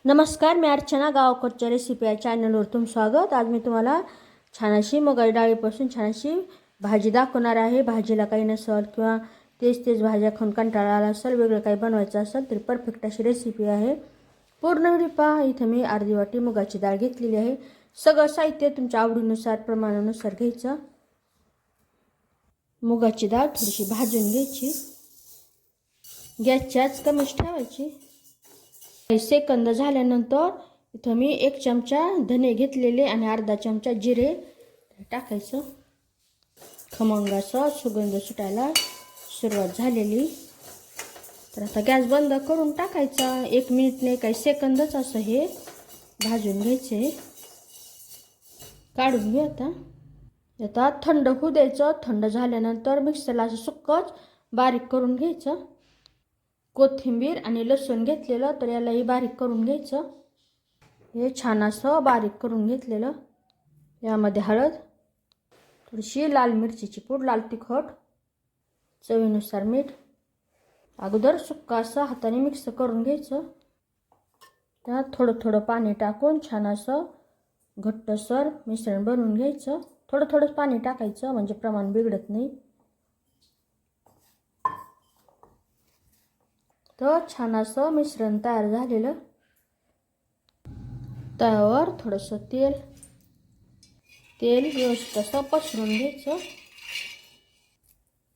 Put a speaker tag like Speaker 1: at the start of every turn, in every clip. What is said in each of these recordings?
Speaker 1: नमस्कार, मी अर्चना गावकरच्या रेसिपी या चॅनलवर तुमचं स्वागत। आज मी तुम्हाला छान अशी मुगाची डाळीपासून छान अशी भाजी दाखवणार आहे। भाजीला काही नसेल किंवा तेच भाज्या खाऊन कंटाळा आला असेल, वेगळं काही बनवायचं असेल तर परफेक्ट अशी रेसिपी आहे। पूर्ण व्हिडिओ पहा। इथे मी अर्धी वाटी मुगाची डाळ घेतलेली आहे। सगळं साहित्य तुमच्या आवडीनुसार प्रमाणानुसार घ्यायचं। मुगाची डाळ थोडीशी भाजून घ्यायची, गॅसची आच कमीच ठेवायची। सेकंद झाल्यानंतर इथं मी 1 चमचा धने घेतलेले आणि अर्धा चमचा जिरे टाकायचं। खमंग असा सुगंध सुटायला सुरुवात झालेली, तर आता गॅस बंद करून टाकायचा। 1 मिनिट नाही, काही सेकंदच असं हे भाजून घ्यायचे। काढून घे आता थंड होऊ द्यायचं। थंड झाल्यानंतर मिक्सरला असं सुक्कच बारीक करून घ्यायचं। कोथिंबीर आणि लसूण घेतलेलं, तर यालाही बारीक करून घ्यायचं। हे छान असं बारीक करून घेतलेलं। यामध्ये हळद, थोडीशी लाल मिरचीची पूड, लाल तिखट, चवीनुसार मीठ। अगोदर सुक्का असं हाताने मिक्स करून घ्यायचं। त्यात थोडं थोडं पाणी टाकून छान असं घट्टसर मिश्रण बनवून घ्यायचं। थोडं थोडं पाणी टाकायचं म्हणजे प्रमाण बिघडत नाही। तर छान असं मिश्रण तयार झालेलं। तव्यावर थोडंसं तेल व्यवस्थित असं पसरून घ्यायचं।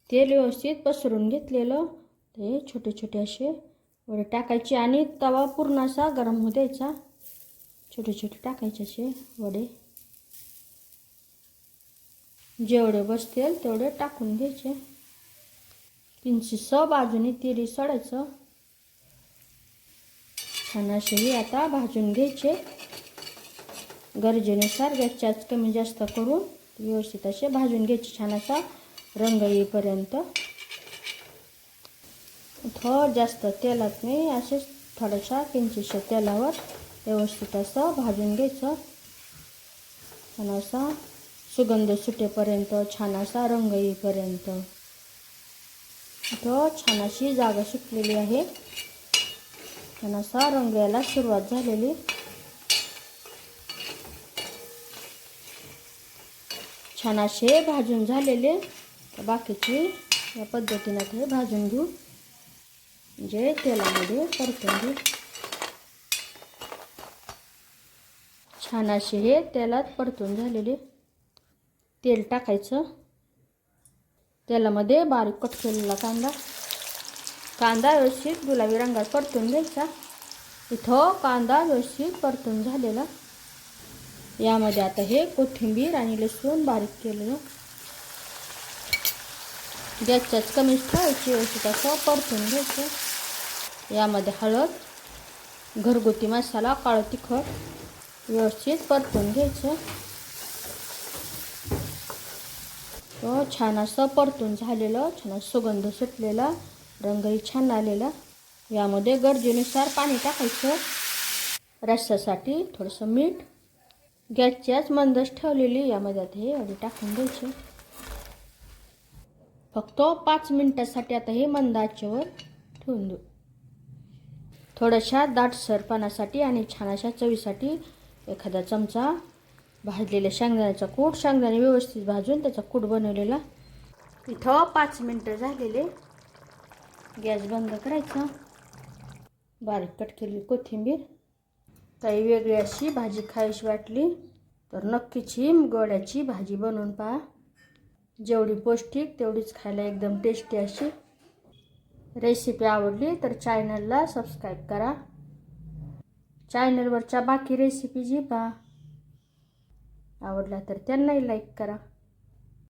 Speaker 1: तेल व्यवस्थित पसरून घेतलेलं ते छोटे छोटे असे वडे टाकायचे आणि तवा पूर्ण असा गरम होऊ द्यायचा। छोटे छोटे टाकायचे असे वडे, जेवढे बसतील तेवढे टाकून घ्यायचे। किंचित बाजूने तेल सोडायचं। छान असे आता भाजून घ्यायचे। गरजेनुसार गॅसची आच कमी जास्त करून व्यवस्थित असे भाजून घ्यायचे। छान असा रंग येईपर्यंत। थोडं जास्त तेलात नाही, असे थोड्याशा किंचितशा तेलावर व्यवस्थित असं भाजून घ्यायचं। छान असा सुगंध सुटेपर्यंत, छान असा रंग येईपर्यंत। तो छान अशी जागा सुटलेली आहे। छान असा रंग यायला सुरुवात झालेली। छान असे भाजून झालेले। बाकीची या पद्धतीने ते भाजून घेऊ, म्हणजे तेलामध्ये परतून घेऊ। छान असे हे तेलात परतून झालेले। तेल टाकायचं। तेलामध्ये बारीक कट केलेला कांदा व्यवस्थित गुलाबी रंगात परतून घ्यायचा। इथं कांदा व्यवस्थित परतून झालेला। यामध्ये आता हे कोथिंबीर आणि लसूण बारीक केलेलं गॅसच्याच कमीच ठेवायची, व्यवस्थित असं परतून घ्यायचं। यामध्ये हळद, घरगुती मसाला, काळं तिखट व्यवस्थित परतून घ्यायचं। तो छान असं परतून झालेलं, छान सुगंध सुटलेला, रंगही छान आलेला। यामध्ये गरजेनुसार पाणी टाकायचं। रस्स्यासाठी थोडंसं मीठ। गॅसची आच मंदच ठेवलेली। यामध्ये आता हे वडे टाकून द्यायचे। फक्त 5 मिनिटासाठी आता हे मंद आचेवर ठेवून देऊ। थोड्याशा दाटसरपणासाठी आणि छान अशा चवीसाठी एखादा चमचा भाजलेल्या शेंगदाण्याचा कूट, शेंगदाणे व्यवस्थित भाजून त्याचा कूट बनवलेला। इथं 5 मिनिटं झालेले। गॅस बंद करायचा। बारीक कट केलेली कोथिंबीर। काही वेगळी अशी भाजी खायची वाटली तर नक्कीच ही मुगवड्याची भाजी बनवून पहा। जेवढी पौष्टिक तेवढीच खायला एकदम टेस्टी अशी। रेसिपी आवडली तर चॅनलला सबस्क्राईब करा। चॅनलवरच्या बाकी रेसिपी जी पहा आवडल्या तर त्यांनाही लाईक करा।